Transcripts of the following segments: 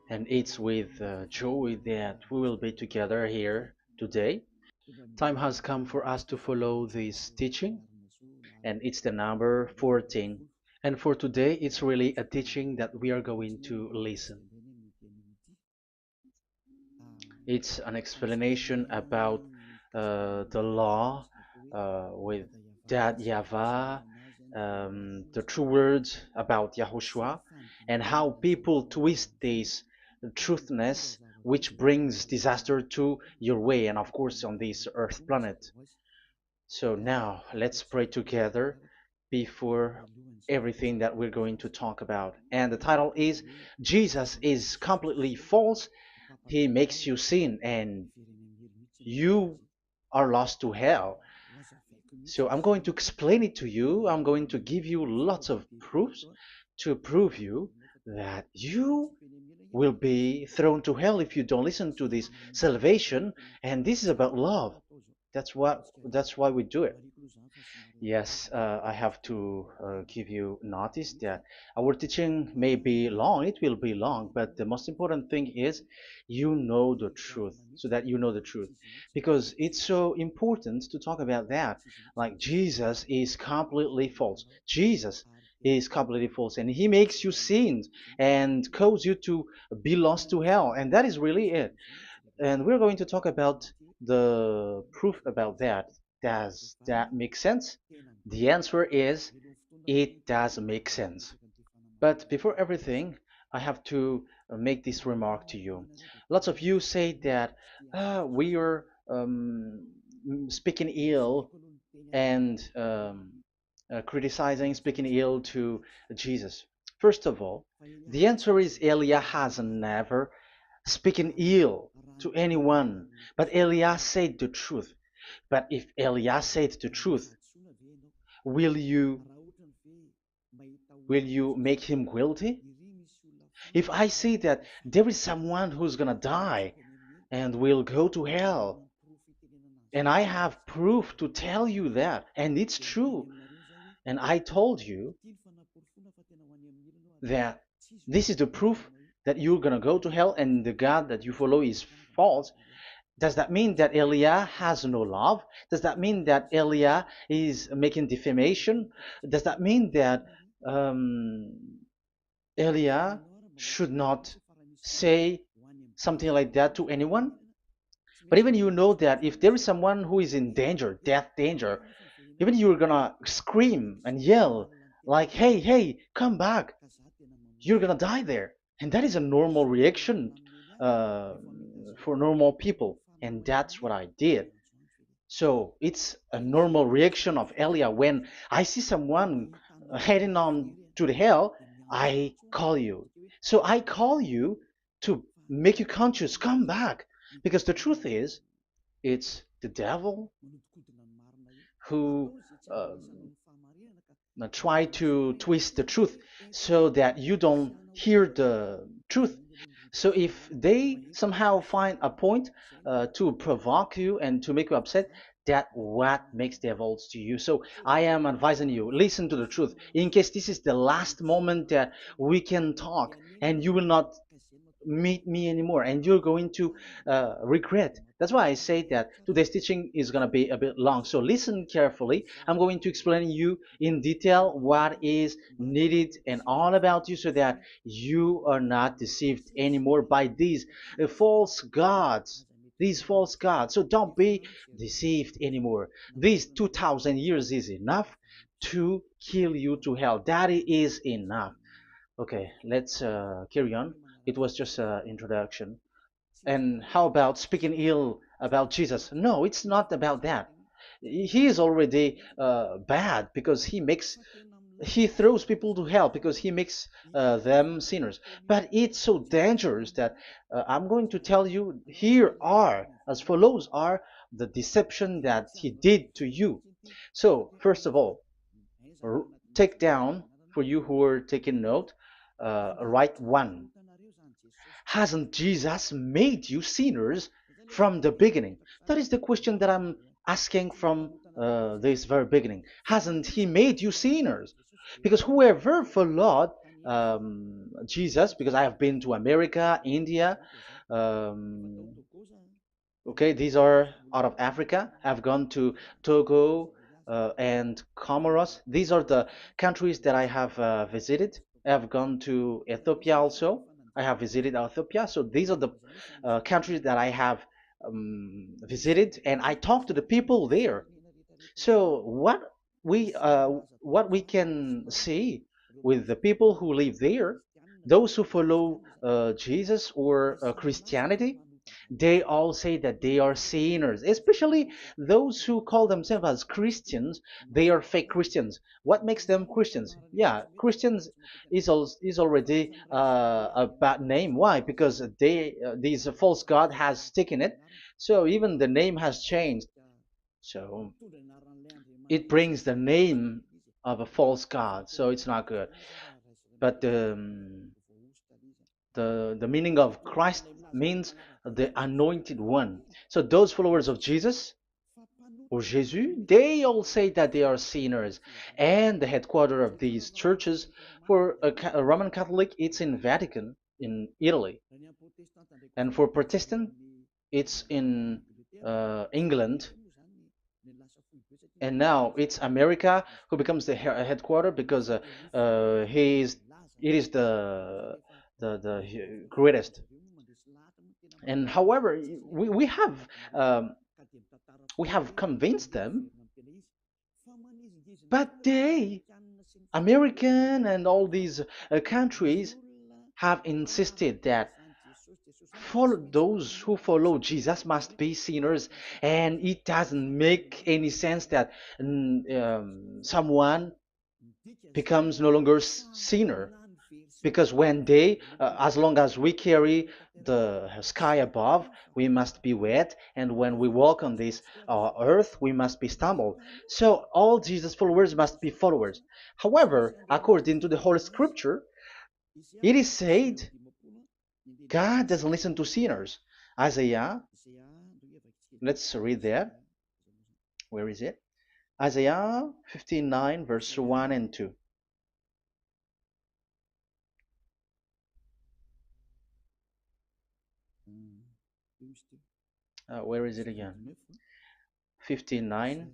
And it's with joy that we will be together here today. Time has come for us to follow this teaching, and it's the number 14. And for today, it's really a teaching that we are going to listen. It's an explanation about the law with that YAHVAH, the true words about YAHOSHUAH, and how people twist this truthness which brings disaster to your way and of course on this earth planet. So now let's pray together before everything that we're going to talk about. And the title is Jesus is completely false. He makes you sin and you are lost to hell. So I'm going to explain it to you. I'm going to give you lots of proofs to prove you that you will be thrown to hell if you don't listen to this salvation. And this is about love. That's why we do it. Yes, I have to give you notice that our teaching may be long, it will be long, but the most important thing is you know the truth, so that you know the truth. Because it's so important to talk about that. Like Jesus is completely false. Jesus is completely false, and he makes you sin and cause you to be lost to hell, and that is really it. And we're going to talk about the proof about that. Does that make sense? The answer is it does make sense. But before everything, I have to make this remark to you. Lots of you say that we are speaking ill and criticizing, speaking ill to Jesus. First of all, the answer is Eliah has never speaking ill to anyone, but Eliah said the truth. But if Eliah said the truth, will you will you make him guilty? If I say that there is someone who's gonna die and will go to hell, and I have proof to tell you that, and it's true, and I told you that this is the proof that you're gonna go to hell and the God that you follow is false, does that mean that Eliah has no love? Does that mean that Eliah is making defamation? Does that mean that um, Eliah should not say something like that to anyone? But even you know that if there is someone who is in danger, death danger, even you're gonna scream and yell like, "Hey, hey, come back! You're gonna die there." And that is a normal reaction uh, for normal people, and that's what I did. So it's a normal reaction of Elia when I see someone heading on to the hell, I call you. So I call you to make you conscious, come back. Because the truth is, it's the devil who try to twist the truth so that you don't hear the truth. So if they somehow find a point to provoke you and to make you upset, that what makes devils to you. So I am advising you, listen to the truth. In case this is the last moment that we can talk and you will not meet me anymore and you're going to regret. That's why I say that today's teaching is going to be a bit long, so listen carefully. I'm going to explain you in detail what is needed and all about you so that you are not deceived anymore by false gods these false gods. So don't be deceived anymore. These 2000 years is enough to kill you to hell. That is enough. Okay, let's carry on. It was just an introduction. And how about speaking ill about Jesus? No, it's not about that. He is already bad because he throws people to hell because he makes them sinners. But it's so dangerous that I'm going to tell you here are as follows are the deception that he did to you. So first of all, take down for you who are taking note. Write one. Hasn't Jesus made you sinners from the beginning? That is the question that I'm asking from this very beginning. Hasn't he made you sinners? Because whoever followed Jesus, because I have been to America, India. Um, okay, these are out of Africa. I've gone to Togo and Comoros. These are the countries that I have visited. I've gone to Ethiopia also. I have visited Ethiopia. So these are the countries that I have visited, and I talked to the people there. So what we can see with the people who live there, those who follow Jesus or Christianity, they all say that they are sinners, especially those who call themselves as Christians. They are fake Christians. What makes them Christians? Yeah, Christians is already a bad name. Why? Because these false god has taken it. So even the name has changed. So it brings the name of a false god. So it's not good. But the meaning of Christ means the anointed one. So those followers of Jesus or Jesus, they all say that they are sinners. And the headquarters of these churches, for a Roman Catholic, it's in Vatican in Italy, and for Protestant, it's in England. And now it's America who becomes the headquarter because he is it is the greatest. And however, we have we have convinced them, but they, American and all these countries, have insisted that those who follow Jesus must be sinners, and it doesn't make any sense that someone becomes no longer sinner, because when they as long as we carry the sky above, we must be wet, and when we walk on this earth, we must be stumbled. So all Jesus followers must be followers. However, according to the Holy Scripture, it is said God doesn't listen to sinners. Isaiah, let's read that. Where is it? Isaiah 59 verse 1 and 2. Where is it again? 59,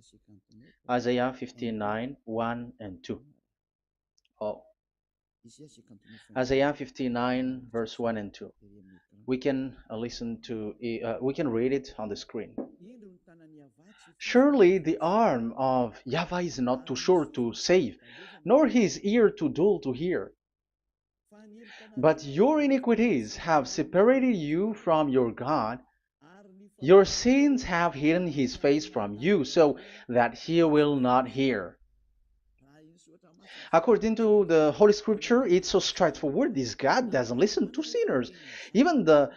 Isaiah 59, 1 and 2. Oh, Isaiah 59, verse 1 and 2. We can we can read it on the screen. Surely the arm of Yahweh is not too short to save, nor his ear too dull to hear. But your iniquities have separated you from your God. Your sins have hidden his face from you, so that he will not hear. According to the Holy Scripture, it's so straightforward. This God doesn't listen to sinners. Even the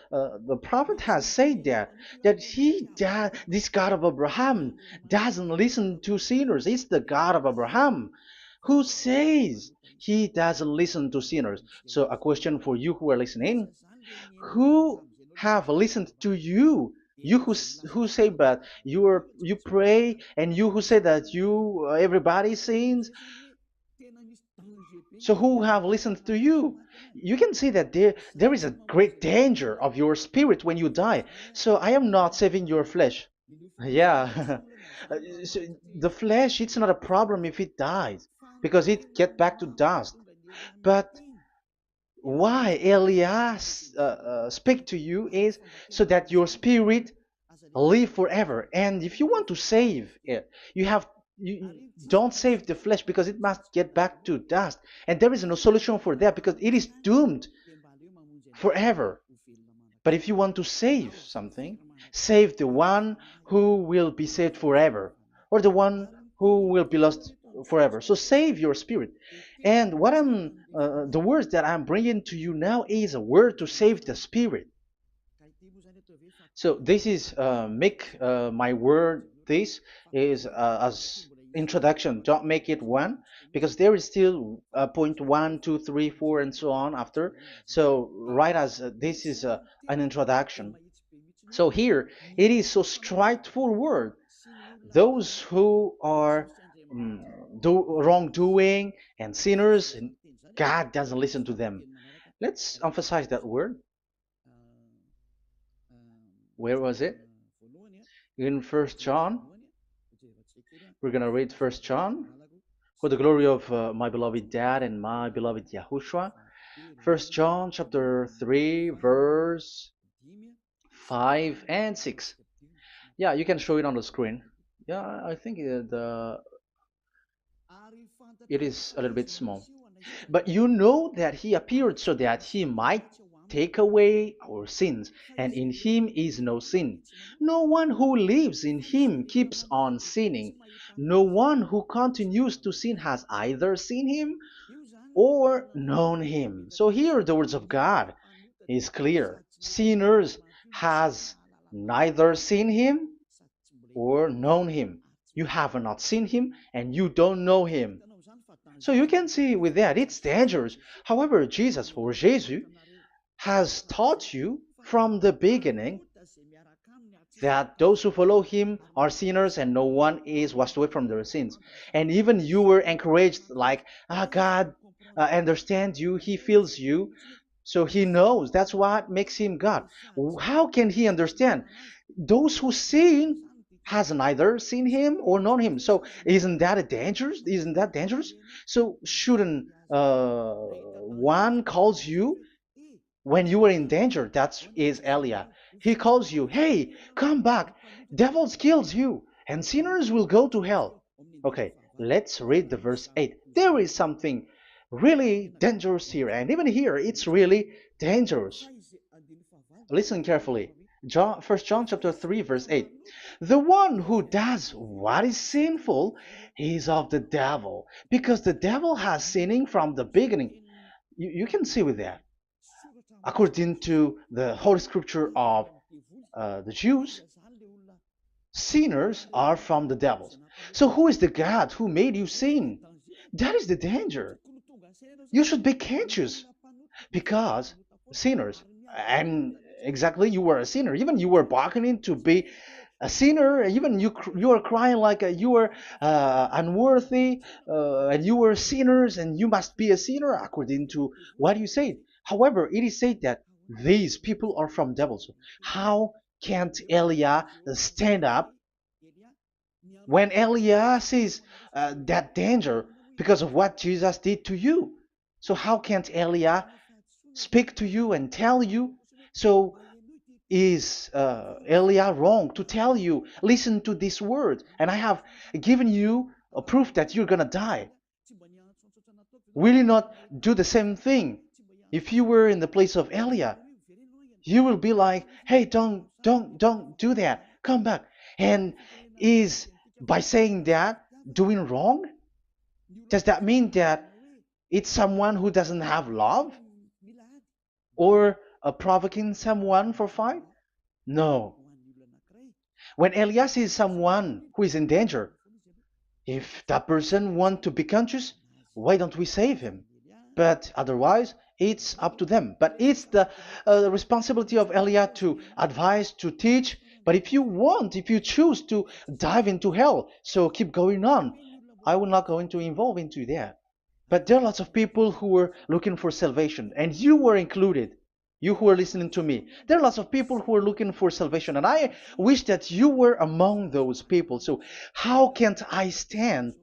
prophet has said that this God of Abraham doesn't listen to sinners. It's the God of Abraham who says he doesn't listen to sinners. So a question for you who are listening: who have listened to you? You who say but you pray, and you who say that you everybody sins. So who have listened to you? You can see that there is a great danger of your spirit when you die. So I am not saving your flesh. Yeah. So the flesh, it's not a problem if it dies, because it get back to dust. But why Elias speak to you is so that your spirit live forever. And if you want to save it, you don't save the flesh, because it must get back to dust, and there is no solution for that because it is doomed forever. But if you want to save something, save the one who will be saved forever, or the one who will be lost forever. So save your spirit. And the words that I'm bringing to you now is a word to save the spirit. So this is make my word. This is as introduction. Don't make it one, because there is still point one, two, three, four, and so on after. So write as this is an introduction. So here it is so straightforward. Those who are wrongdoing and sinners, God doesn't listen to them. Let's emphasize that word. Where was it? In First John. We're gonna read First John. For the glory of my beloved Dad and my beloved Yahushua. First John chapter 3 verse 5 and 6. Yeah, you can show it on the screen. Yeah, I think it is a little bit small. But you know that he appeared so that he might take away our sins, and in him is no sin. No one who lives in him keeps on sinning. No one who continues to sin has either seen him or known him. So here the words of God is clear. Sinners has neither seen him or known him. You have not seen him and you don't know him. So you can see with that it's dangerous. However, Jesus or Jesus has taught you from the beginning that those who follow him are sinners and no one is washed away from their sins. And even you were encouraged like, God understands you, he feels you, so he knows. That's what makes him God. How can he understand? Those who sin has neither seen him or known him. So isn't that a dangerous? Isn't that dangerous? So shouldn't one calls you when you were in danger? That is Elia. He calls you, hey, come back. Devils kills you, and sinners will go to hell. Okay, let's read the verse 8. There is something really dangerous here, and even here it's really dangerous. Listen carefully. John, 1 John chapter 3 verse 8. The one who does what is sinful is of the devil, because the devil has sinning from the beginning. You can see with that. According to the Holy Scripture of the Jews, sinners are from the devils. So who is the God who made you sin? That is the danger. You should be conscious because sinners, and exactly you were a sinner, even you were bargaining to be a sinner, even you are crying like you were unworthy, and you were sinners and you must be a sinner according to what you said. However, it is said that these people are from devils. How can't Elia stand up when Elia sees that danger because of what Jesus did to you? So how can't Elia speak to you and tell you? So is Elia wrong to tell you, listen to this word, and I have given you a proof that you're gonna die? Will you not do the same thing? If you were in the place of Elia, you will be like, hey, don't do that, come back. And is by saying that doing wrong? Does that mean that it's someone who doesn't have love, or provoking someone for fight? No. When Elias sees someone who is in danger, if that person wants to be conscious, why don't we save him? But otherwise, it's up to them. But it's the responsibility of Elia to advise, to teach. But if you want, if you choose to dive into hell, so keep going on. I will not go into involve into that. But there are lots of people who were looking for salvation, and you were included. You who are listening to me, there are lots of people who are looking for salvation, and I wish that you were among those people. So how can't I stand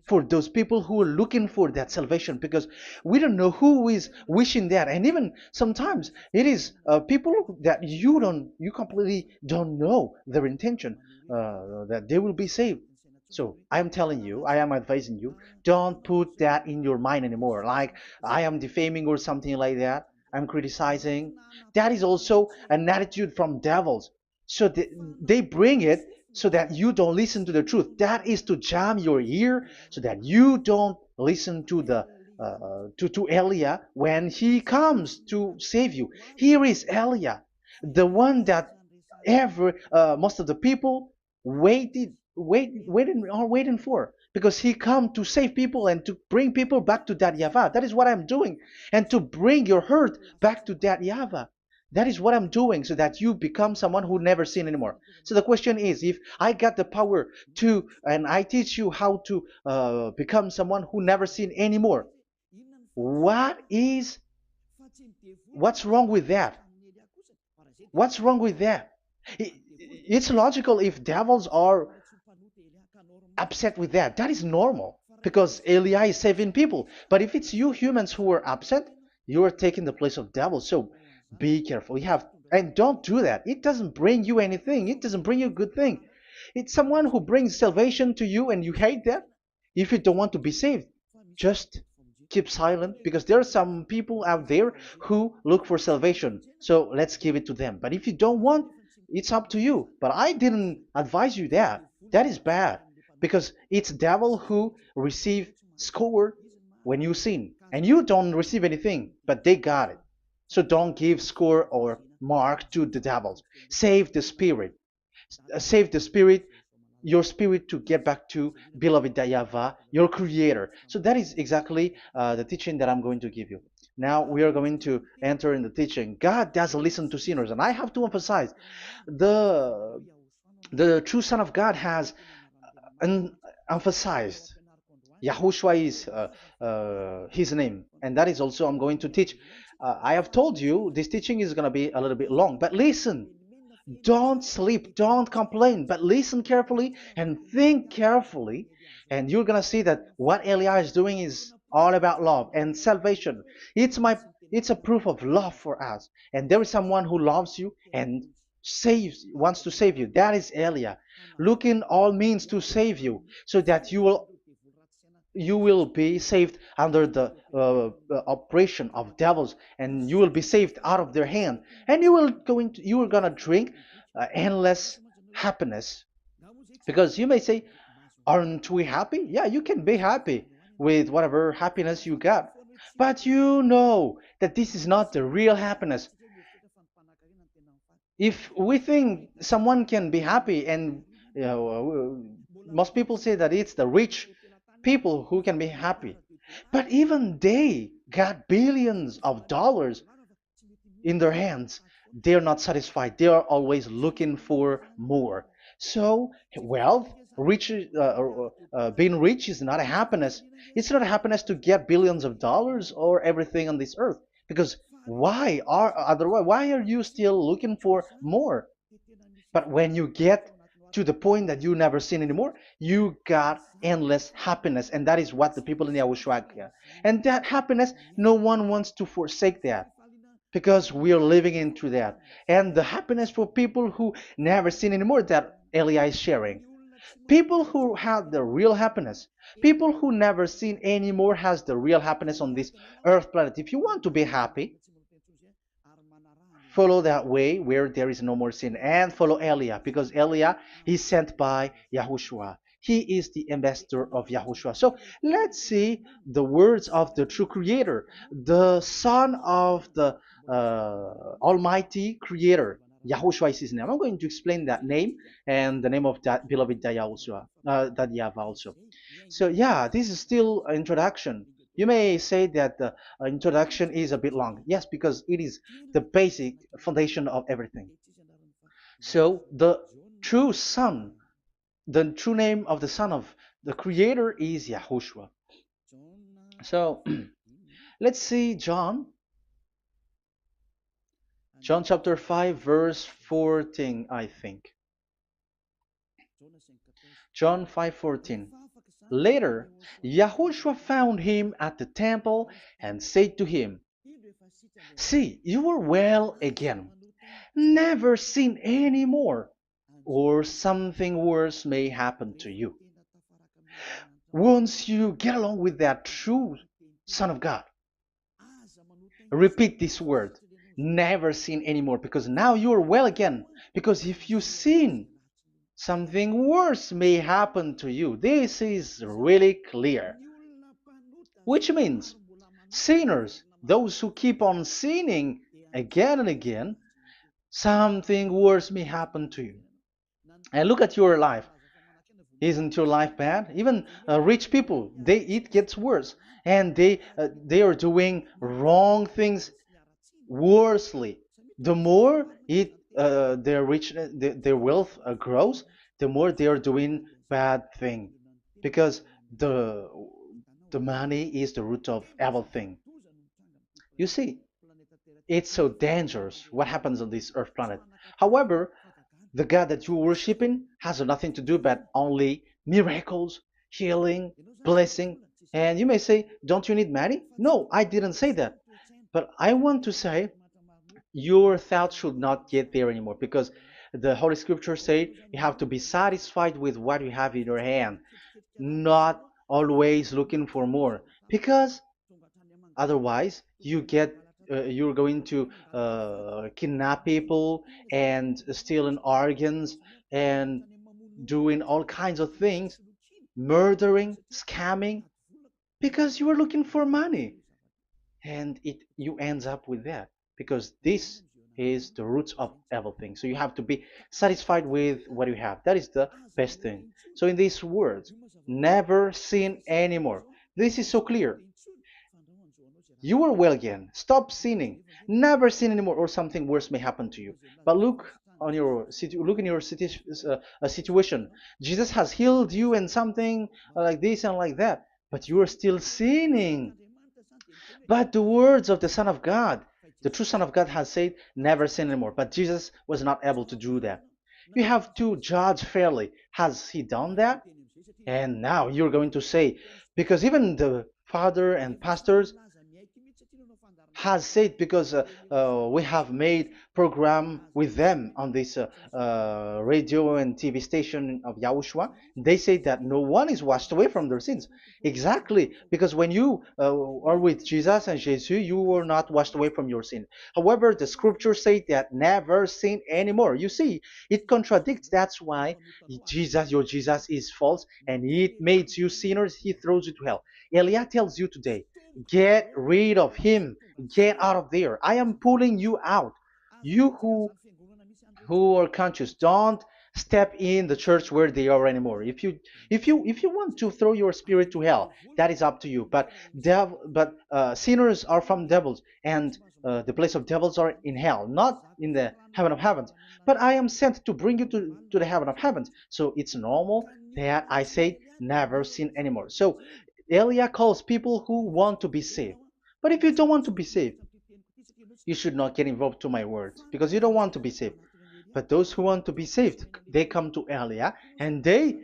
for those people who are looking for that salvation? Because we don't know who is wishing that, and even sometimes it is people that you completely don't know their intention, that they will be saved. So I am telling you, I am advising you, don't put that in your mind anymore, like I am defaming or something like that, I'm criticizing. That is also an attitude from devils. So they bring it so that you don't listen to the truth. That is to jam your ear so that you don't listen to the to Elia when he comes to save you. Here is Elia, the one that every most of the people waiting for, because he come to save people and to bring people back to that Yahvah. That is what I'm doing, and to bring your hurt back to that Yahvah. That is what I'm doing, so that you become someone who never sin anymore. So the question is, if I got the power to, and I teach you how to become someone who never sin anymore, What is what's wrong with that? What's wrong with that? It's logical if devils are upset with that. That is normal because Eli is saving people. But if it's you humans who are upset, you are taking the place of devils. So be careful. You have and don't do that. It doesn't bring you anything. It doesn't bring you a good thing. It's someone who brings salvation to you and you hate that. If you don't want to be saved, just keep silent because there are some people out there who look for salvation. So let's give it to them. But if you don't want, it's up to you. But I didn't advise you that. That is bad because it's devil who receive score when you sin and you don't receive anything, but they got it. So don't give score or mark to the devils. Save the spirit. Save the spirit, your spirit to get back to beloved Yahvah, your creator. So that is exactly the teaching that I'm going to give you. Now we are going to enter in the teaching. God doesn't listen to sinners, and I have to emphasize the the true Son of God has emphasized. Yahushua is his name, and that is also I'm going to teach. I have told you this teaching is going to be a little bit long, but listen. Don't sleep, don't complain, but listen carefully and think carefully, and you're gonna see that what Elia is doing is all about love and salvation. It's my it's a proof of love for us, and there is someone who loves you and wants to save you. That is Elia, looking all means to save you, so that you will be saved under the oppression of devils, and you will be saved out of their hand, and you are gonna drink endless happiness. Because you may say, aren't we happy? Yeah, you can be happy with whatever happiness you got, but you know that this is not the real happiness. If we think someone can be happy, and most people say that it's the rich people who can be happy, but even they got billions of dollars in their hands. They're not satisfied. They are always looking for more. So wealth, being rich is not a happiness. It's not a happiness to get billions of dollars or everything on this earth. Because why are you still looking for more? But when you get to the point that you never sin anymore, you got endless happiness, and that is what the people in Yahushua get. And that happiness, no one wants to forsake that because we are living into that. And the happiness for people who never sin anymore that Elia is sharing. People who have the real happiness, people who never sin anymore has the real happiness on this earth planet. If you want to be happy, follow that way where there is no more sin and follow Elia because Elia is sent by Yahushua. He is the ambassador of Yahushua. So let's see the words of the true creator, the son of the almighty creator. Yahushua is his name. I'm going to explain that name and the name of that beloved Yahushua, that Yahvah also. So yeah, this is still an introduction. You may say that the introduction is a bit long. Yes, because it is the basic foundation of everything. So the true son, the true name of the son of the creator is Yahushua. So let's see John chapter 5 verse 14, I think. John 5:14. Later, Yahushua found him at the temple and said to him, "See, you are well again. Never sin any more, or something worse may happen to you." Once you get along with that true Son of God, repeat this word. Never sin anymore, because now you are well again. Because if you sin, something worse may happen to you. This is really clear. Which means sinners, those who keep on sinning again and again, something worse may happen to you. And look at your life. Isn't your life bad? Even rich people, it gets worse, and they are doing wrong things worsely. The more their their wealth grows, the more they are doing bad thing, because the The money is the root of everything. You see, it's so dangerous what happens on this earth planet. However, the God that you're worshiping has nothing to do but only miracles, healing, blessing. And you may say, don't you need money? No, I didn't say that. But I want to say your thoughts should not get there anymore because the Holy Scripture say you have to be satisfied with what you have in your hand, not always looking for more. Because otherwise, you're going to kidnap people and stealing organs and doing all kinds of things, murdering, scamming, because you are looking for money, and it you ends up with that because this is the roots of everything. So you have to be satisfied with what you have. That is the best thing. So in these words, never sin anymore. This is so clear. You are well again. Stop sinning. Never sin anymore, or something worse may happen to you. But look in your situation. Jesus has healed you and something like this and like that, but you are still sinning. But the words of the Son of God, the true Son of God, has said, "Never sin anymore." But Jesus was not able to do that. You have to judge fairly. Has he done that? And now you're going to say, because even the father and pastors has said, because we have made program with them on this radio and TV station of Yahushua, they say that no one is washed away from their sins. Exactly, because when you are with Jesus and Jesus, you are not washed away from your sin. However, the scriptures say that never sin anymore. You see, it contradicts. That's why your Jesus is false, and it makes you sinners. He throws you to hell. Elia tells you today, get rid of him. Get out of there. I am pulling you out. You who are conscious, don't step in the church where they are anymore. If you want to throw your spirit to hell, that is up to you. But sinners are from devils, and the place of devils are in hell, not in the heaven of heavens. But I am sent to bring you to the heaven of heavens. So it's normal that I say never sin anymore. So Elia calls people who want to be saved. But if you don't want to be saved, you should not get involved to my words because you don't want to be saved. But those who want to be saved, they come to Elia, and they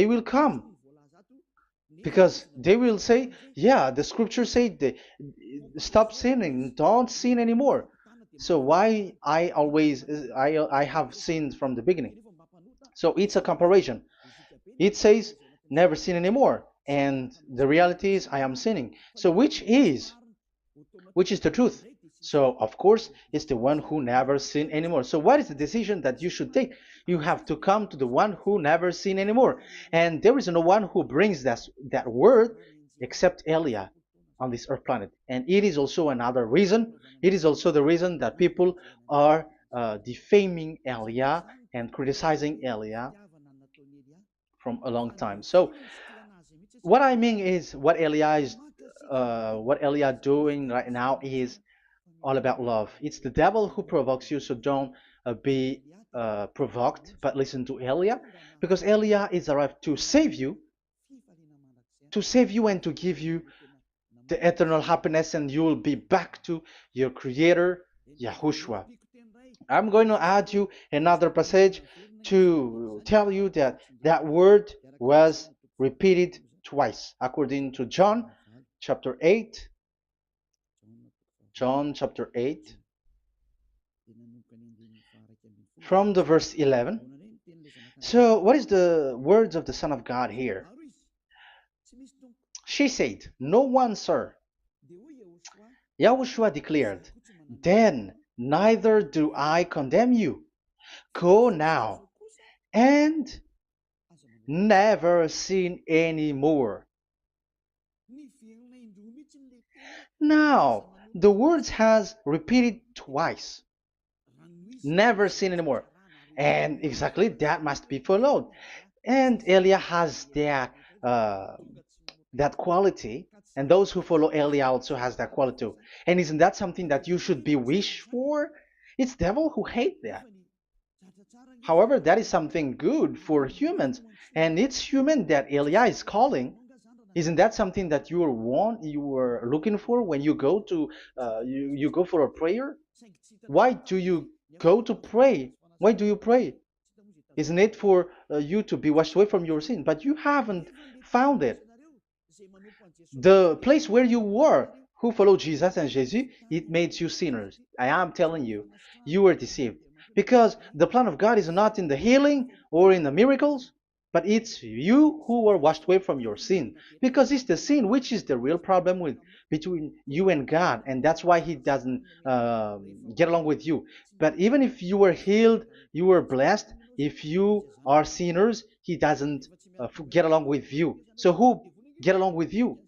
will come because they will say, yeah, the scriptures say they stop sinning, don't sin anymore. So why I have sinned from the beginning. So it's a comparison. It says never sin anymore, and the reality is I am sinning. So which is the truth? So, of course, it's the one who never sinned anymore. So, what is the decision that you should take? You have to come to the one who never sinned anymore. And there is no one who brings that word except Elia on this earth planet. And it is also another reason. It is also the reason that people are defaming Elia and criticizing Elia from a long time. So, what I mean is what Elia doing right now is all about love. It's the devil who provokes you, so don't be provoked, but listen to Elia, because Elia is arrived to save you and to give you the eternal happiness, and you will be back to your Creator, Yahushua. I'm going to add you another passage to tell you that that word was repeated twice, according to chapter 8, John chapter 8, from the verse 11. So, what is the words of the Son of God here? She said, "No one, sir." Yahushua declared, "Then neither do I condemn you. Go now and never sin any more." Now, the words has repeated twice. Never sin anymore. And exactly that must be followed. And Elia has that quality, and those who follow Elia also has that quality too. And isn't that something that you should be wish for? It's devil who hate that. However, that is something good for humans, and it's human that Elia is calling. Isn't that something that you were looking for when you go to you go for a prayer? Why do you go to pray? Why do you pray? Isn't it for you to be washed away from your sin? But you haven't found it. The place where you were, who followed Jesus and Jesus, it made you sinners. I am telling you, you were deceived. Because the plan of God is not in the healing or in the miracles, but it's you who were washed away from your sin. Because it's the sin which is the real problem with between you and God, and that's why He doesn't get along with you. But even if you were healed, you were blessed. If you are sinners, He doesn't get along with you. So who get along with you?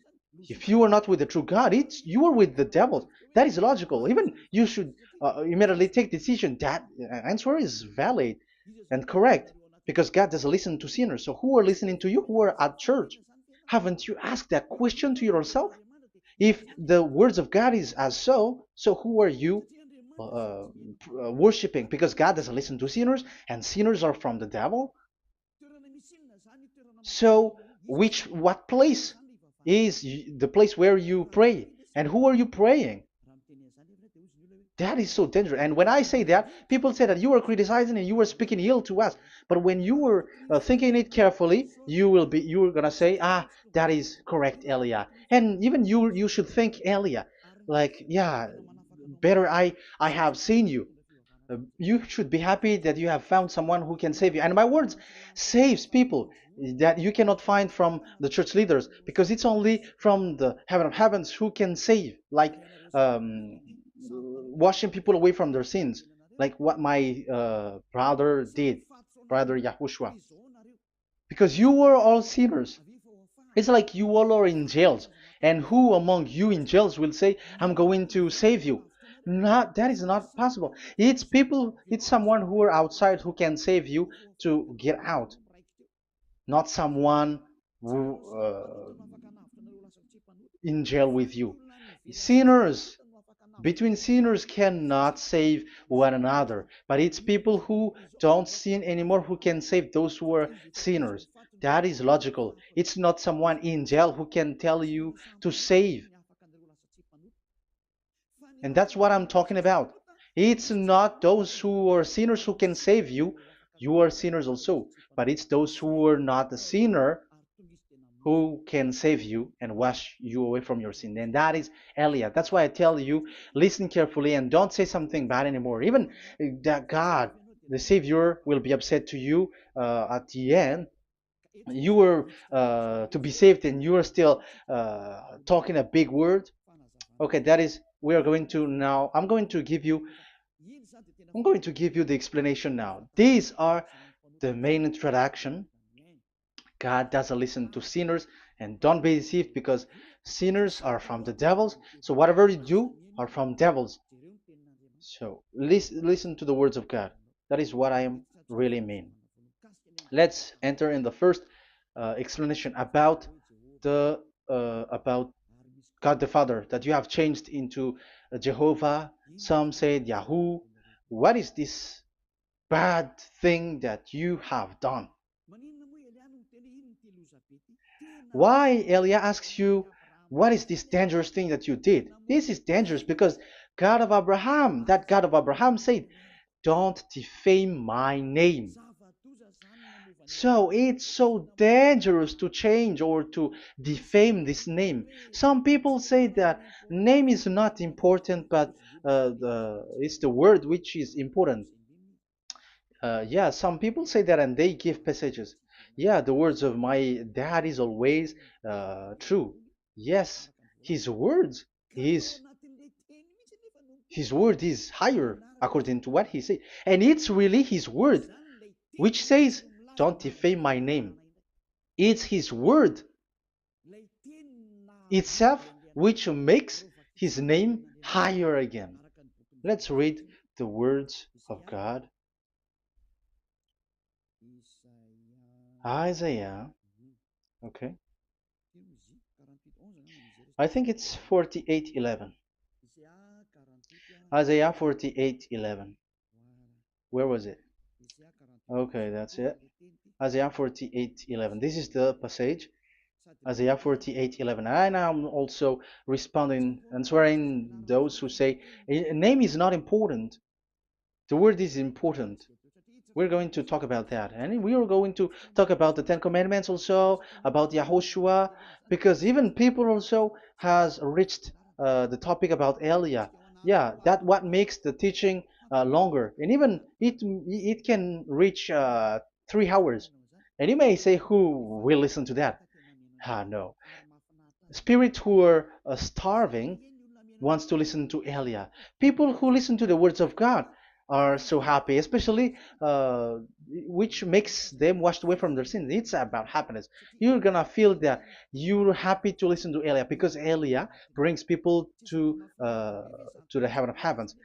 If you are not with the true God, it's you are with the devil. That is logical. Even you should immediately take decision. That answer is valid and correct because God doesn't listen to sinners. So who are listening to you? Who are at church? Haven't you asked that question to yourself? If the words of God is as so who are you worshiping? Because God doesn't listen to sinners, and sinners are from the devil. So, what place is the place where you pray? And who are you praying? That is so dangerous. And when I say that, people say that you are criticizing and you are speaking ill to us. But when you are thinking it carefully, you are gonna say, ah, that is correct, Elia. And even you should think Elia, like, yeah, better I have seen you. You should be happy that you have found someone who can save you. And my words saves people that you cannot find from the church leaders because it's only from the heaven of heavens who can save, like washing people away from their sins, like what my brother did, brother Yahushua. Because you were all sinners. It's like you all are in jails. And who among you in jails will say, I'm going to save you? Not, that is not possible. It's people, it's someone who are outside who can save you to get out, not someone who in jail with you. Sinners, between sinners cannot save one another, but it's people who don't sin anymore who can save those who are sinners. That is logical. It's not someone in jail who can tell you to save. And that's what I'm talking about. It's not those who are sinners who can save you. You are sinners also. But it's those who are not a sinner who can save you and wash you away from your sin. And that is Elia. That's why I tell you, listen carefully and don't say something bad anymore. Even that God, the Savior, will be upset to you at the end. You were to be saved and you are still talking a big word. Okay, that is, we are going to now, I'm going to give you the explanation now. These are the main introduction. God doesn't listen to sinners, and don't be deceived because sinners are from the devils. So whatever you do are from devils. So listen to the words of God. That is what I am really mean. Let's enter in the first explanation about God the Father that you have changed into Jehovah. Some said Yahoo. What is this bad thing that you have done? Why Elia asks you, what is this dangerous thing that you did? This is dangerous because God of Abraham, that God of Abraham said, don't defame my name. So it's so dangerous to change or to defame this name. Some people say that name is not important, but it's the word which is important. Yeah, some people say that and they give passages. Yeah, the words of my dad is always true. Yes, his words, his his word is higher according to what he said. And it's really his word which says, don't defame my name. It's his word itself which makes his name higher again. Let's read the words of God. Isaiah, okay. I think it's 48:11. Isaiah 48:11. Where was it? Okay, that's it. Isaiah 48:11. This is the passage. Isaiah 48:11. And I'm also responding, answering those who say a name is not important. The word is important. We're going to talk about that. And we are going to talk about the Ten Commandments also, about Yahushua, because even people also has reached the topic about Elia. Yeah, that what makes the teaching longer. And even it can reach 3 hours. And you may say, who will listen to that? Ah, no. Spirits who are starving wants to listen to Elia. People who listen to the words of God are so happy, especially which makes them washed away from their sins. It's about happiness. You're gonna feel that you're happy to listen to Elia because Elia brings people to the heaven of heavens.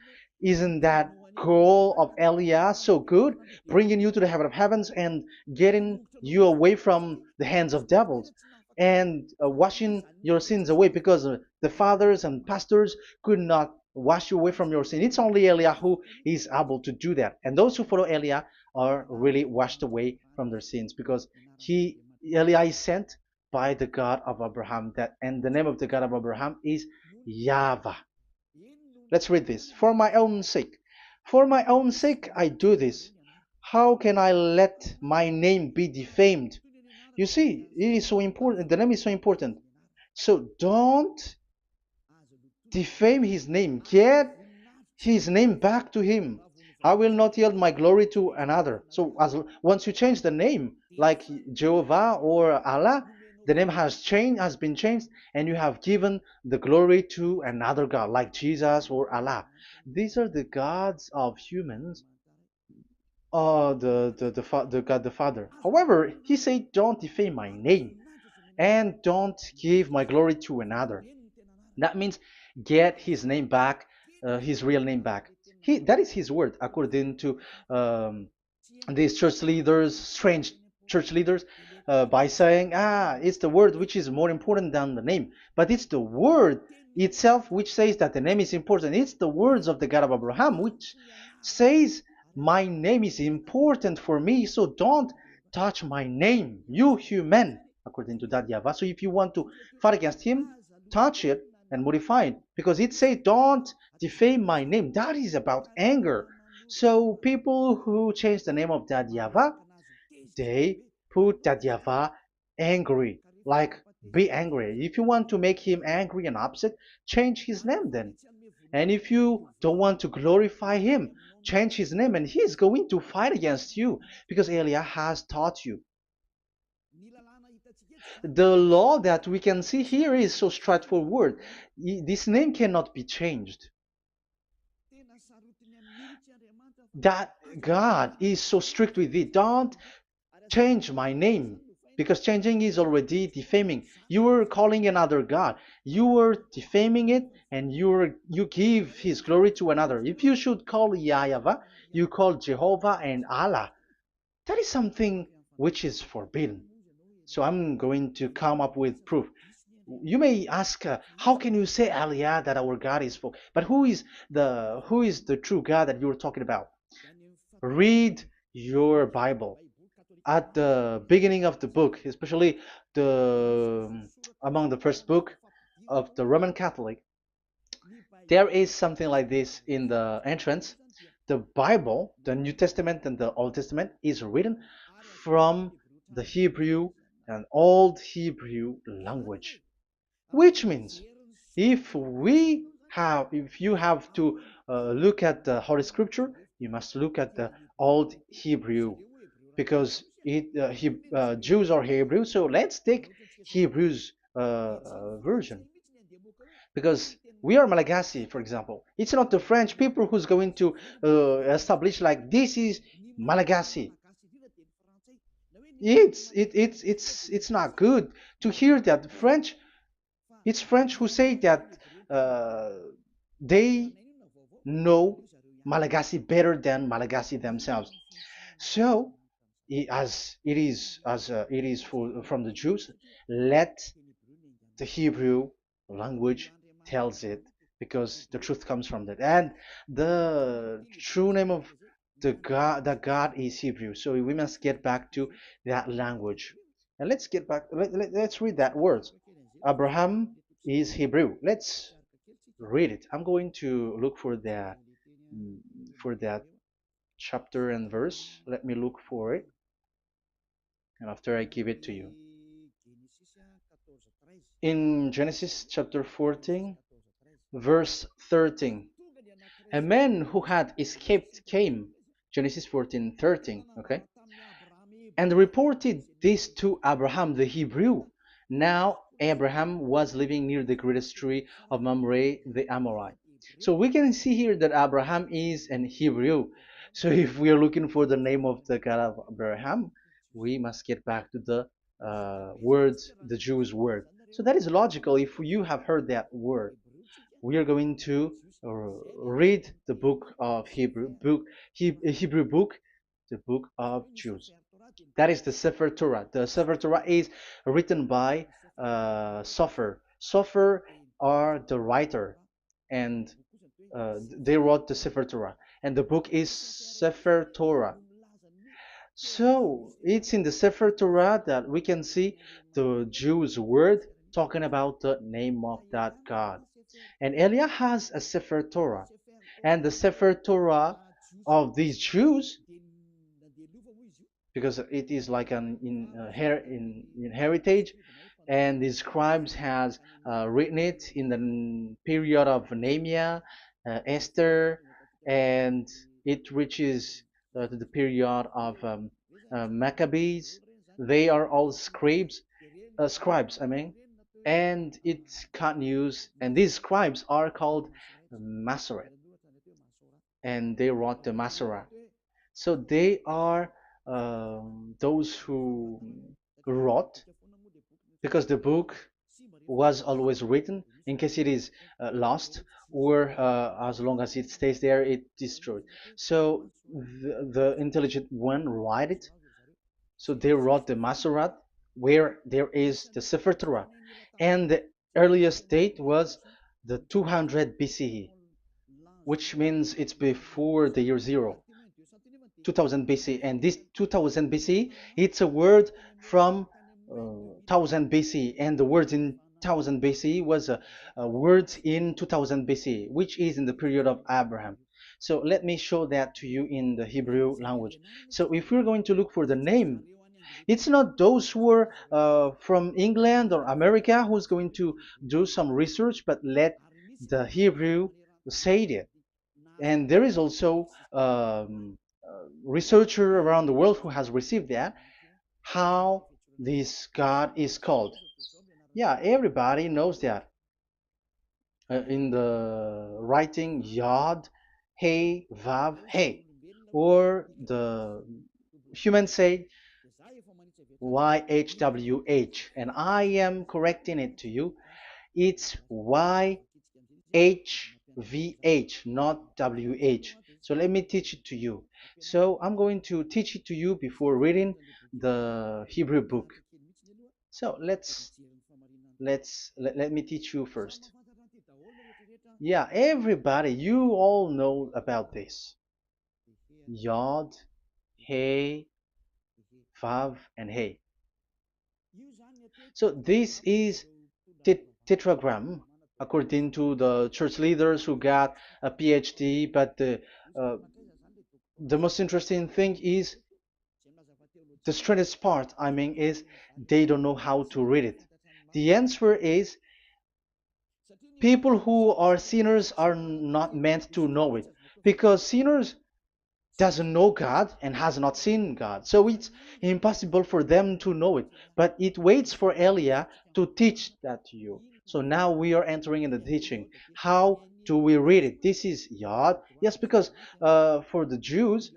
Isn't that goal of Elia so good, bringing you to the heaven of heavens and getting you away from the hands of devils? And washing your sins away because the fathers and pastors could not wash you away from your sin. It's only Elia who is able to do that. And those who follow Elia are really washed away from their sins because Elia is sent by the God of Abraham. That and the name of the God of Abraham is YAHVAH. Let's read this. For my own sake. For my own sake I do this. How can I let my name be defamed? You see, it is so important. The name is so important. So don't defame his name. Get his name back to him. I will not yield my glory to another. So as once you change the name, like Jehovah or Allah, the name has been changed, and you have given the glory to another God, like Jesus or Allah. These are the gods of humans, the God the Father. However, he said, "Don't defame my name, and don't give my glory to another." That means get his name back, his real name back. That is his word, according to um, these church leaders, strange church leaders, by saying, it's the word which is more important than the name. But it's the word itself which says that the name is important. It's the words of the God of Abraham which says, my name is important for me, so don't touch my name, you human, according to that Yahweh. So if you want to fight against him, touch it and modify it, because it says, don't defame my name. That is about anger. So people who change the name of that Yahweh, they put that Yahweh angry, like be angry. If you want to make him angry and upset, change his name then. And if you don't want to glorify him, change his name, and he's going to fight against you because Elia has taught you. The law that we can see here is so straightforward. This name cannot be changed. That God is so strict with it. Don't change my name, because changing is already defaming. You are calling another God. You are defaming it, and you give his glory to another. If you should call Yahweh, you call Jehovah and Allah. That is something which is forbidden. So I'm going to come up with proof. You may ask, how can you say Aliyah that our God is for? But who is the true God that you're talking about? Read your Bible. At the beginning of the book, especially the among the first book of the Roman Catholic, there is something like this in the entrance. The Bible, the New Testament and the Old Testament, is written from the Hebrew and Old Hebrew language, which means if you have to look at the Holy Scripture, you must look at the Old Hebrew, because Jews are Hebrew. So let's take Hebrews version, because we are Malagasy, for example. It's not the French people who's going to establish like this is Malagasy. It's not good to hear that French. It's French who say that uh, they know Malagasy better than Malagasy themselves. So, as it is from the Jews, let the Hebrew language tells it, because the truth comes from that. And the true name of the God is Hebrew. So we must get back to that language. And let's get back. Let's read that word. Abraham is Hebrew. Let's read it. I'm going to look mm, for that chapter and verse. Let me look for it, and after I give it to you. In Genesis chapter 14, verse 13, a man who had escaped came, Genesis 14:13, okay, and reported this to Abraham the Hebrew. Now Abraham was living near the greatest tree of Mamre the Amorite. So we can see here that Abraham is an Hebrew. So if we are looking for the name of the God of Abraham, we must get back to the word, the Jews word. So that is logical. If you have heard that word, we are going to read the book of Hebrew book, the book of Jews. That is the Sefer Torah. The Sefer Torah is written by Sofer. Sofer are the writer, and they wrote the Sefer Torah, and the book is Sefer Torah. So it's in the Sefer Torah that we can see the Jews' word talking about the name of that God. And Elia has a Sefer Torah, and the Sefer Torah of these Jews, because it is like an in heritage, and the scribes has written it in the period of Nehemiah, Esther, and it reaches to the period of Maccabees. They are all scribes, I mean, and it continues, and these scribes are called Masoret, and they wrote the Masorah. So they are those who wrote, because the book was always written in case it is lost, or as long as it stays there, it destroyed. So the intelligent one write it. So they wrote the Masorat, where there is the Sefer Torah, and the earliest date was the 200 BCE, which means it's before the year zero. 2000 BC, and this 2000 BC, it's a word from 1000 BC, and the word in 1000 BC was a word in 2000 BC, which is in the period of Abraham. So let me show that to you in the Hebrew language. So if we're going to look for the name, it's not those who are from England or America who's going to do some research, but let the Hebrew say it. And there is also researcher around the world who has received that, how this God is called. Yeah, everybody knows that. In the writing Yod, Hey, Vav, Hey, or the human say YHWH, and I am correcting it to you. It's YHVH, not WH. So let me teach it to you. So I'm going to teach it to you before reading the Hebrew book. So let me teach you first. Yeah, everybody, you all know about this. Yod, Hey, Vav, and Hey. So this is tetragram, according to the church leaders who got a PhD. But the most interesting thing is, the strangest part, I mean, is they don't know how to read it. The answer is, people who are sinners are not meant to know it, because sinners doesn't know God and has not seen God. So it's impossible for them to know it. But it waits for Elia to teach that to you. So now we are entering in the teaching. How do we read it? This is Yod. Yes, because for the Jews,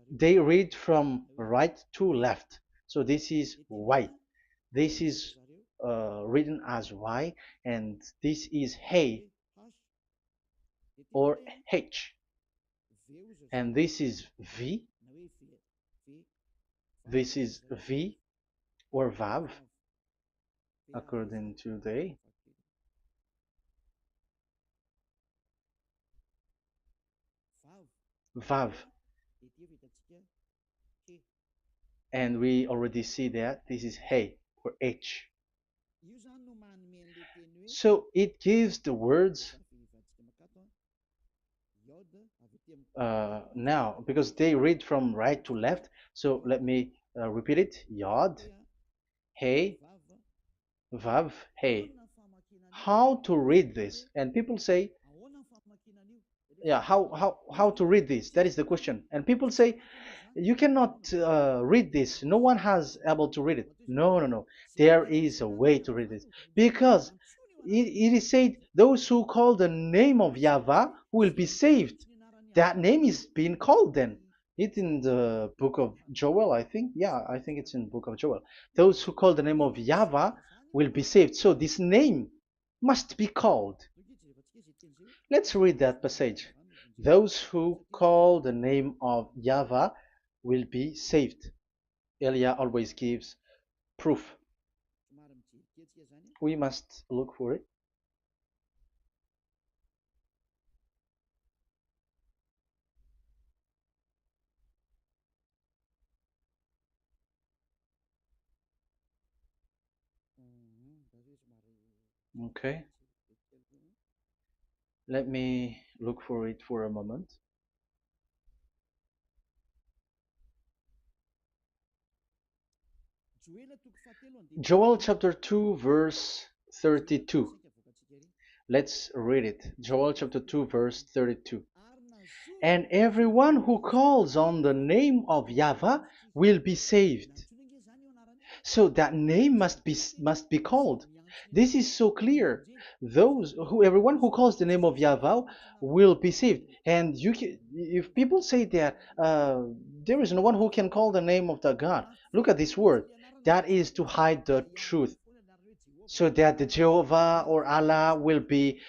they read from right to left. So this is Y. This is written as Y, and this is Hey or H. And this is V. This is V or Vav, according to the Vav. And we already see that this is Hey. or H. So it gives the words now because they read from right to left. So let me repeat it. Yod, Hey, Vav, Hey. How to read this? And people say, yeah, how to read this? That is the question. And people say, you cannot read this. No one has able to read it. No, no, no. There is a way to read this because it is said those who call the name of Yahweh will be saved. That name is being called then. It's in the book of Joel, I think. Yeah, I think it's in the book of Joel. Those who call the name of Yahweh will be saved. So this name must be called. Let's read that passage. Those who call the name of Yahweh will be saved. Elia always gives proof. We must look for it. Okay, let me look for it for a moment. Joel chapter 2, verse 32. Let's read it. Joel chapter 2, verse 32. And everyone who calls on the name of Yahweh will be saved. So that name must be called. This is so clear. Everyone who calls the name of Yahweh will be saved. And if people say that there is no one who can call the name of the God, look at this word. That is to hide the truth, so that the Jehovah or Allah will be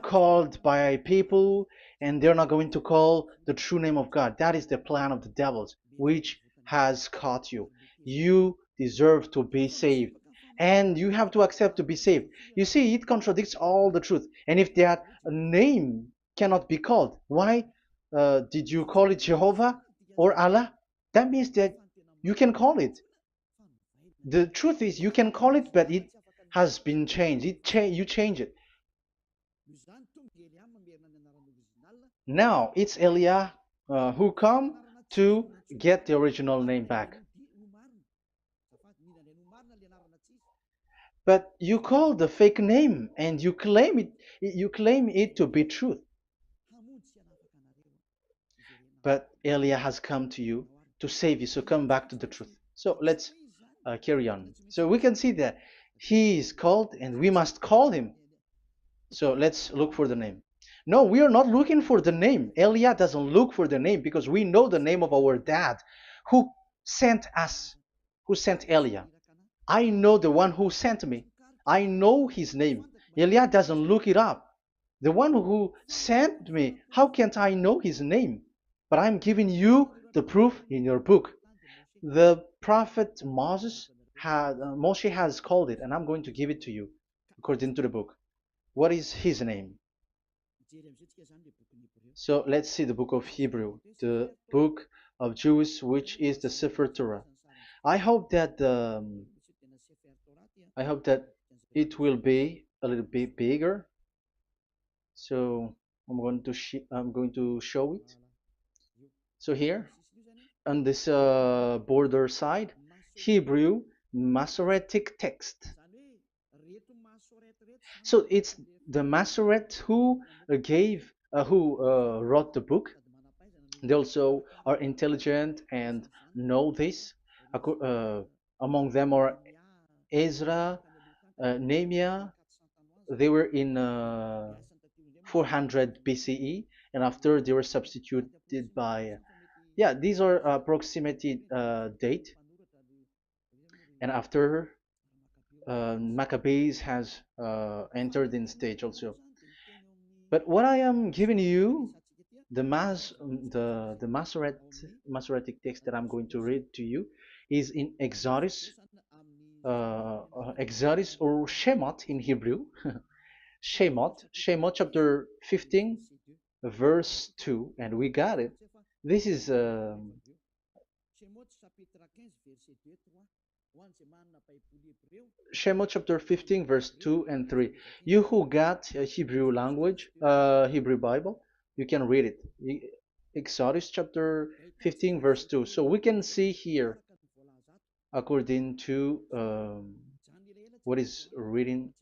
called by people, and they're not going to call the true name of God. That is the plan of the devils, which has caught you. You deserve to be saved, and you have to accept to be saved. You see, it contradicts all the truth. And if that name cannot be called, why did you call it Jehovah or Allah? That means that you can call it. The truth is, you can call it, but it has been changed. You change it. Now it's Elia who come to get the original name back. But you call the fake name and you claim it. You claim it to be truth. But Elia has come to you to save you. So come back to the truth. So let's carry on. So we can see that he is called and we must call him. So let's look for the name. No, we are not looking for the name. Elia doesn't look for the name because we know the name of our dad who sent us, who sent Elia. I know the one who sent me. I know his name. Elia doesn't look it up. The one who sent me, how can't I know his name? But I'm giving you the proof in your book. The prophet Moshe has called it, and I'm going to give it to you according to the book. What is his name? So let's see the book of Hebrew, the book of Jews, which is the Sefer Torah. I hope that it will be a little bit bigger. So I'm going to show it. So here on this border side, Hebrew Masoretic text. So it's the Masoret who wrote the book. They also are intelligent and know this. Among them are Ezra, Nehemiah. They were in 400 BCE, and after they were substituted by, yeah, these are approximated date. And after Maccabees has entered in stage also. But what I am giving you, the Masoretic text that I'm going to read to you, is in Exodus, Exodus or Shemot in Hebrew, Shemot chapter 15, verse 2, and we got it. This is Shemot chapter 15, verse 2 and 3. You who got a Hebrew language, Hebrew Bible, you can read it. Exodus chapter 15, verse 2. So we can see here, according to what is reading.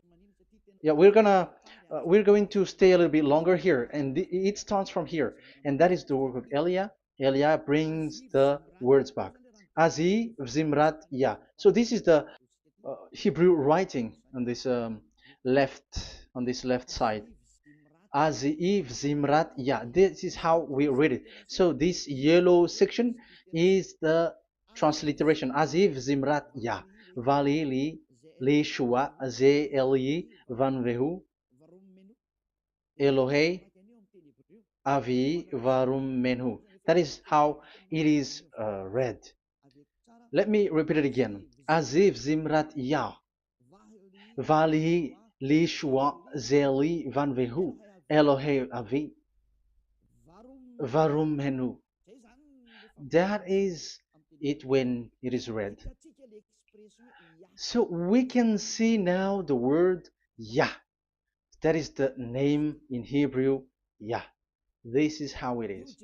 Yeah, we're going to stay a little bit longer here, and it starts from here, and that is the work of Eliah. Eliah brings the words back. Azi Zimrat Ya. So this is the Hebrew writing on this left side. Aziv Zimrat Ya. This is how we read it. So this yellow section is the transliteration. Aziv Zimrat Ya. Vali li shua ze eli van vehu Elohei avi varum menhu. That is how it is read. Let me repeat it again. Aziv Zimrat Ya. Vali li shua ze eli van vehu Elohei avi varum menhu. That is it when it is read. So we can see now the word Yah. That is the name in Hebrew, Yah. This is how it is.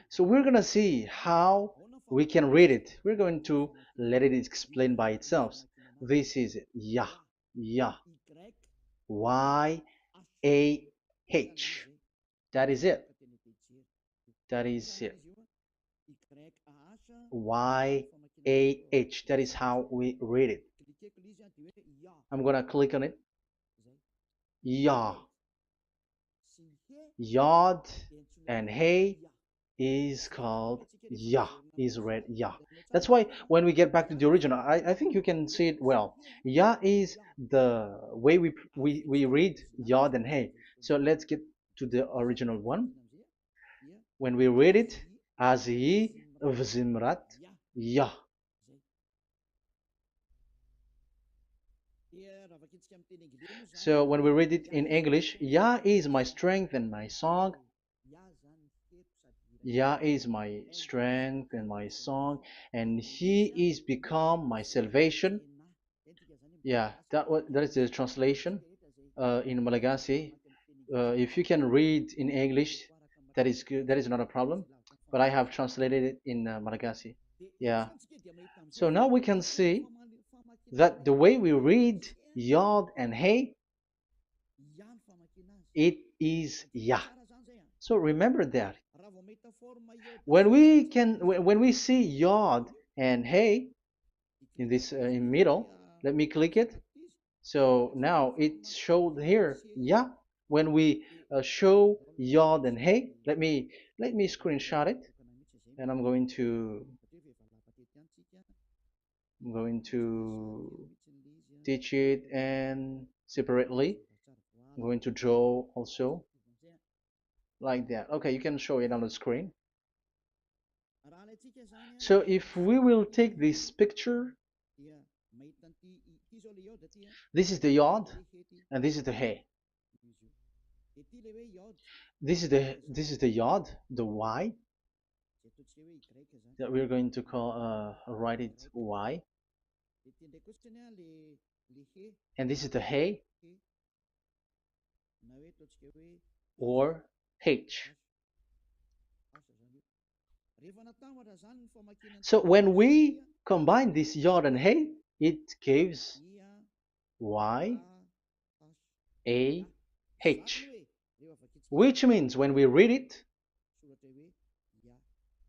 So we're going to see how we can read it. We're going to let it explain by itself. This is it. Yah. Yah. Y-A-H. That is it. That is it. Y-A-H. That is how we read it. I'm going to click on it. Yah. Yod and Hey is called Yah, is read Yah. That's why when we get back to the original, I think you can see it well. Yah is the way we read Yod and Hey. So let's get to the original one. When we read it, Azi Vzimrat Yah. So when we read it in English, Yah is my strength and my song. Yah is my strength and my song, and He is become my salvation. Yeah, that is the translation in Malagasy. If you can read in English, that is good. That is not a problem. But I have translated it in Malagasy. Yeah. So now we can see that the way we read Yod and Hey, it is Yah. So remember that when we see Yod and Hey in this in middle, let me click it. So now it showed here, yeah. When we show Yod and Hey, let me screenshot it, and I'm going to teach it and separately. I'm going to draw also like that. Okay, you can show it on the screen. So if we will take this picture, this is the Yod and this is the Hey. This is the Yod, the Y that we're going to call write it Y, and this is the Hey or H. So when we combine this Yod and Hey, it gives Y A H, which means when we read it,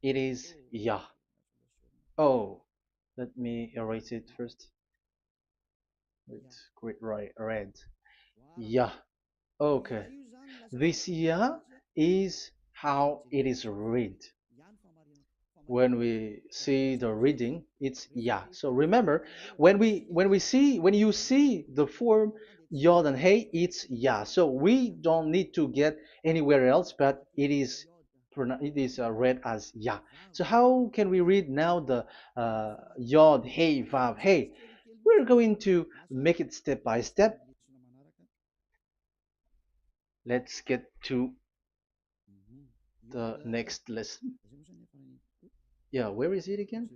it is Yah. Oh, let me erase it first with great red. Yah. Okay. This Yah is how it is read. When we see the reading, it's Yah. So remember, when you see the form Yod and Hey, it's Yah. So we don't need to get anywhere else, but it is read as Yah. So how can we read now the Yod, Hey, Vav, Hey? We're going to make it step by step. Let's get to the next lesson. Yeah, where is it again?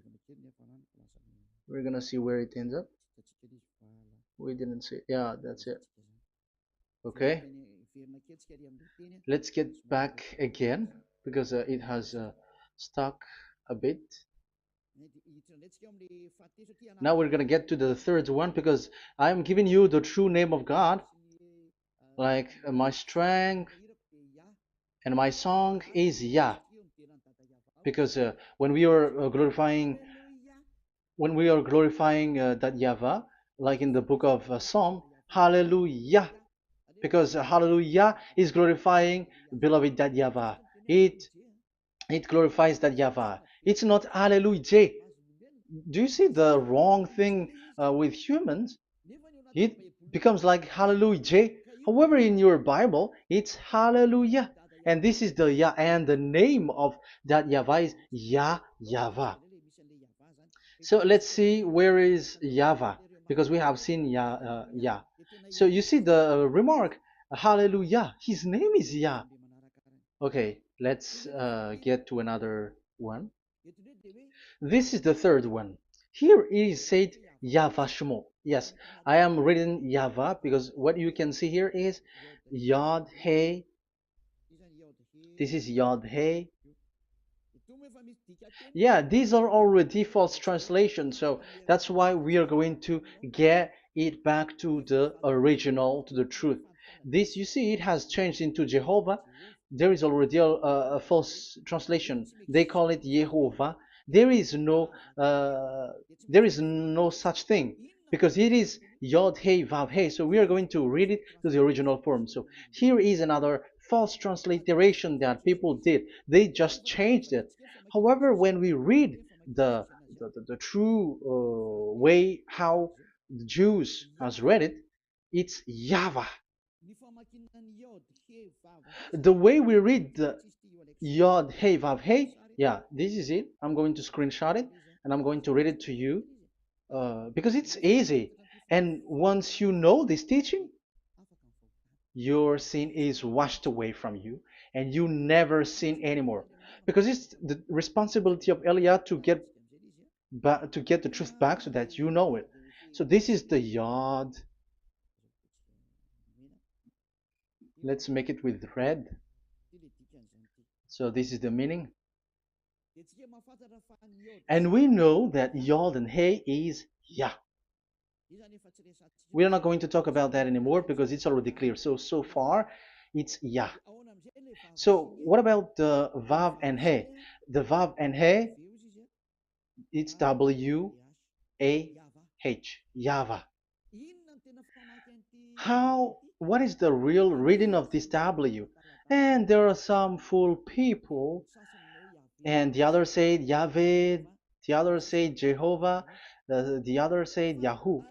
We're gonna see where it ends up. We didn't see. Yeah, that's it. Okay. Let's get back again because it has stuck a bit. Now we're gonna get to the third one because I'm giving you the true name of God, like my strength and my song is Yah, because when we are glorifying that Yahvah, like in the book of Psalm, Hallelujah, because Hallelujah is glorifying beloved that Yahvah. It it glorifies that Yahvah. It's not Hallelujah. Do you see the wrong thing with humans? It becomes like Hallelujah. However, in your Bible, it's Hallelujah. And this is the Yah, and the name of that Yahvah is Yahvah. So let's see where is Yahvah, because we have seen Yah. So you see the remark, Hallelujah. His name is Yah. Okay, let's get to another one. This is the third one. Here it is said YAHVAH. Yes, I am reading Yahvah because what you can see here is Yod Hey. This is Yod Hey. Yeah, these are already false translations, so that's why we are going to get it back to the original, to the truth. This, you see, it has changed into Jehovah. There is already a false translation. They call it Yehovah. There is no, uh, there is no such thing because it is Yod Hey Vav Hey. So we are going to read it to the original form. So here is another false transliteration that people did. They just changed it. However, when we read the true way how the Jews has read it, it's Yahvah. The way we read the Yod Hey Vav Hey, yeah, this is it. I'm going to screenshot it and I'm going to read it to you because it's easy. And once you know this teaching, your sin is washed away from you and you never sin anymore. Because it's the responsibility of Eliah to get the truth back so that you know it. So this is the Yod. Let's make it with red. So this is the meaning. And we know that Yod and Hey is Yah. We are not going to talk about that anymore because it's already clear. So far, it's Yah. So what about the Vav and He? The Vav and He, it's W-A-H, Yahvah. What is the real reading of this W? And there are some fool people, and the others say Yahweh, the others say Jehovah, the others say Yahoo.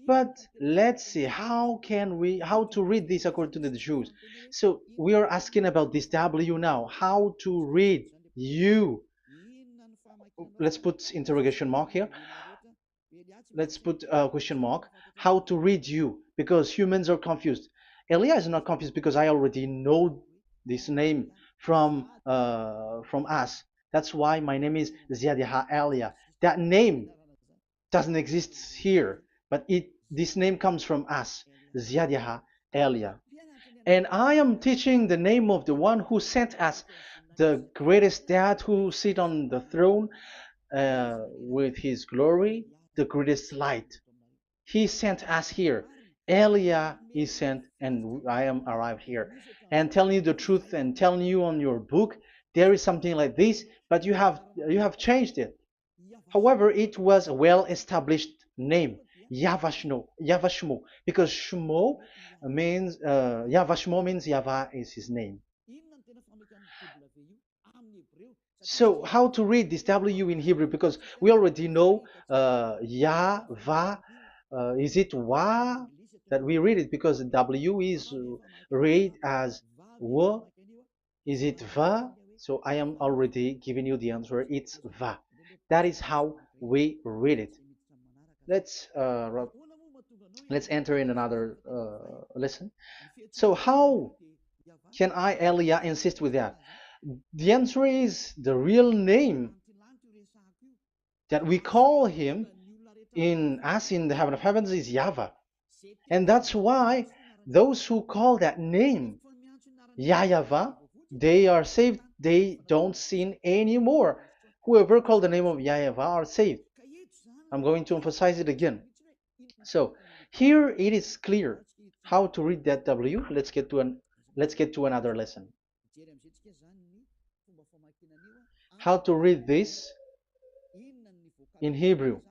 But let's see how to read this according to the Jews. So we are asking about this W now. How to read you? Let's put interrogation mark here. Let's put a question mark. How to read you? Because humans are confused. Elia is not confused because I already know this name from us. That's why my name is Ziadiha Elia. That name doesn't exist here, but this name comes from us, Ziadiha Elia. And I am teaching the name of the one who sent us, the greatest dad who sit on the throne with his glory, the greatest light. He sent us here. Elia is sent, and I am arrived here. And telling you the truth and telling you on your book, there is something like this, but you have changed it. However, it was a well-established name, Yahvah, because Shmo means Yahvah means Yahvah is his name. So how to read this W in Hebrew? Because we already know Yahvah. Is it Wa that we read it? Because W is read as W. Is it Va? So I am already giving you the answer. It's Va. That is how we read it. Let's enter in another lesson. So how can I, Elia, insist with that? The answer is the real name that we call him in as in the heaven of heavens is YAHVAH. And that's why those who call that name YAHVAH, they are saved. They don't sin anymore. Whoever called the name of YAHVAH are saved. I'm going to emphasize it again. So here it is clear how to read that W. Let's get to another lesson. How to read this in Hebrew.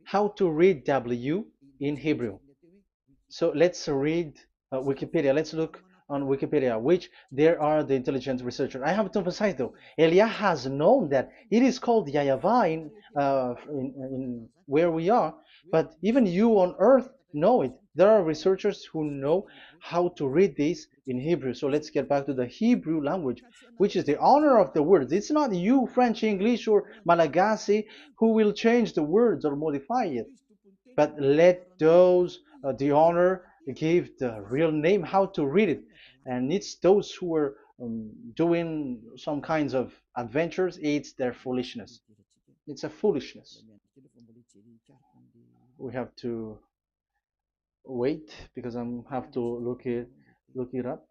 How to read W in Hebrew. So let's read Wikipedia. Let's look on Wikipedia, which there are the intelligent researchers. I have to emphasize though, Elia has known that it is called YAHVAH in where we are, but even you on earth know it. There are researchers who know how to read this in Hebrew. So let's get back to the Hebrew language, which is the honor of the words. It's not you, French, English, or Malagasy, who will change the words or modify it, but let those the honor give the real name how to read it, and it's those who are doing some kinds of adventures. It's their foolishness. It's a foolishness. We have to wait because I have to look it up.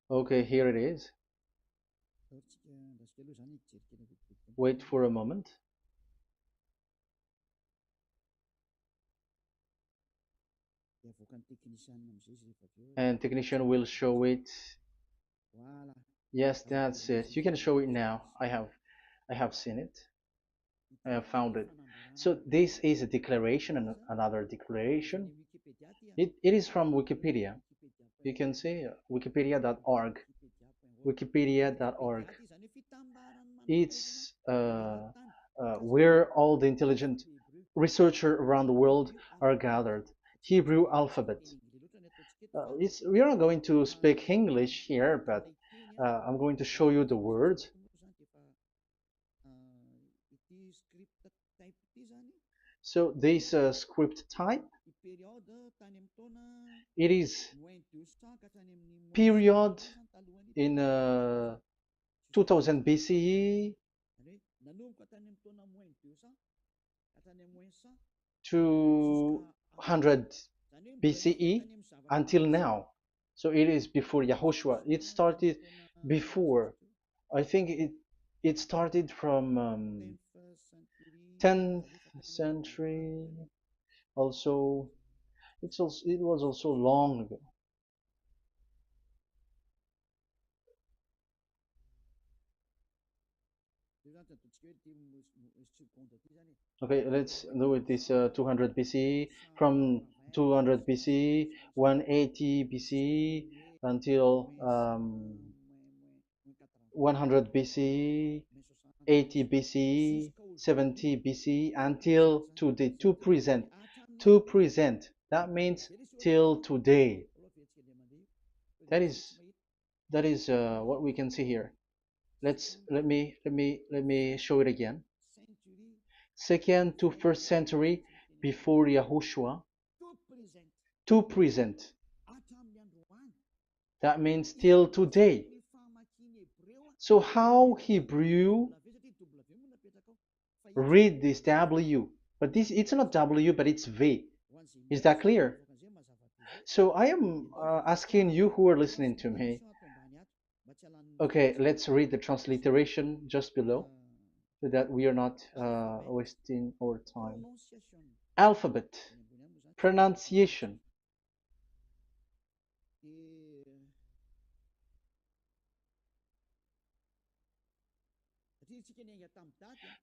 Okay, here it is. Wait for a moment. And technician will show it. Yes, that's it. You can show it now. I have seen it. I have found it. So this is a declaration and another declaration. It is from Wikipedia. You can see wikipedia.org. Wikipedia.org. It's where all the intelligent researchers around the world are gathered. Hebrew alphabet. We are not going to speak English here, but I'm going to show you the words. So this script type, it is period in 2000 BCE to 100 BCE until now. So it is before Yahushua. It started before. I think it started from 10th century. Also, it was also long ago. Okay, let's do it this 200 BCE, from 200 BCE, 180 BCE until 100 BCE, 80 BCE, 70 BCE until today, to present. To present. That means till today. That is what we can see here. Let me show it again. Second to first century before Yahushua, to present. That means till today. So how Hebrew read this W? But this, it's not W, but it's V. Is that clear? So I am asking you who are listening to me. Okay, let's read the transliteration just below, so that we are not wasting our time. Alphabet, pronunciation.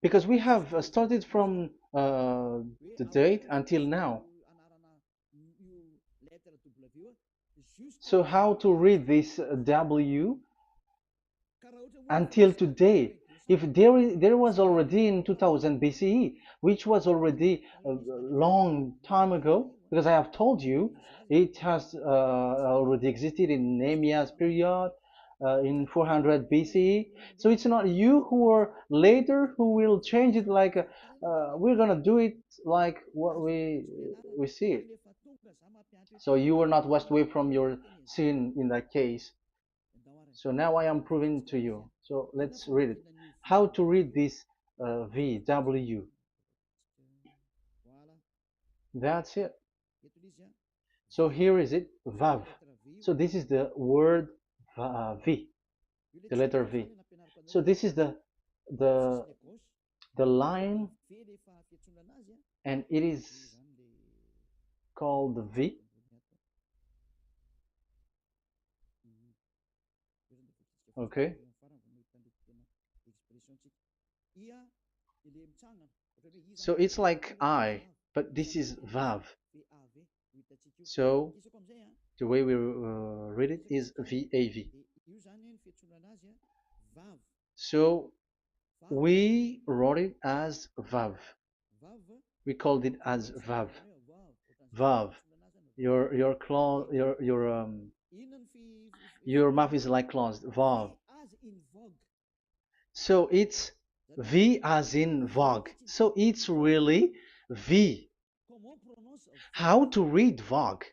Because we have started from the date until now. So how to read this W until today? If there was already in 2000 BCE, which was already a long time ago, because I have told you it has already existed in Nehemiah's period, in 400 BCE. So it's not you who are later who will change it, like we're gonna do it like what we see it. So you were not washed away from your sin in that case. So now I am proving to you. So let's read it. How to read this V, W. That's it. So here is it, Vav. So this is the word V, the letter V. So this is the the line, and it is called V. Okay. So it's like I, but this is Vav. So the way we read it is VAV. So we wrote it as Vav. We called it as Vav. Vav. Your mouth is like closed. Vav. So it's V as in Vogue. So it's really V. How to read Vogue?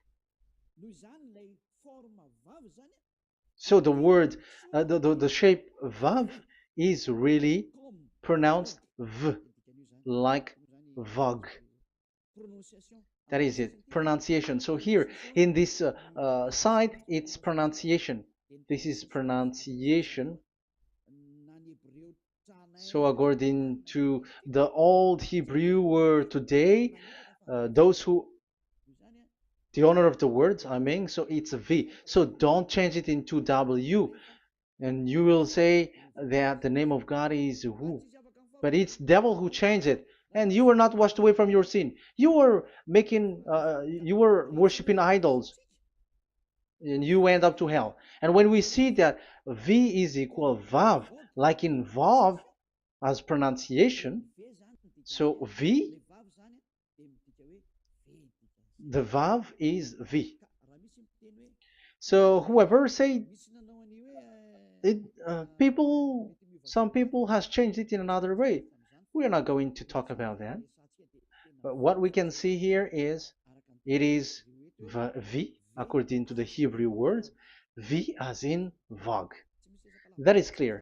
So the word, the shape Vav is really pronounced V, like Vogue. That is it, pronunciation. So here in this side, it's pronunciation. This is pronunciation. So according to the old Hebrew word today, those who the owner of the words, I mean, so it's a V. So don't change it into W, and you will say that the name of God is who, but it's devil who changed it. And you were not washed away from your sin. You were you were worshiping idols, and you went up to hell. And when we see that V is equal Vav, like in Vav as pronunciation, so V, the Vav is V. So whoever say it, some people has changed it in another way. We are not going to talk about that. But what we can see here is it is V according to the Hebrew words, V as in Vog. That is clear.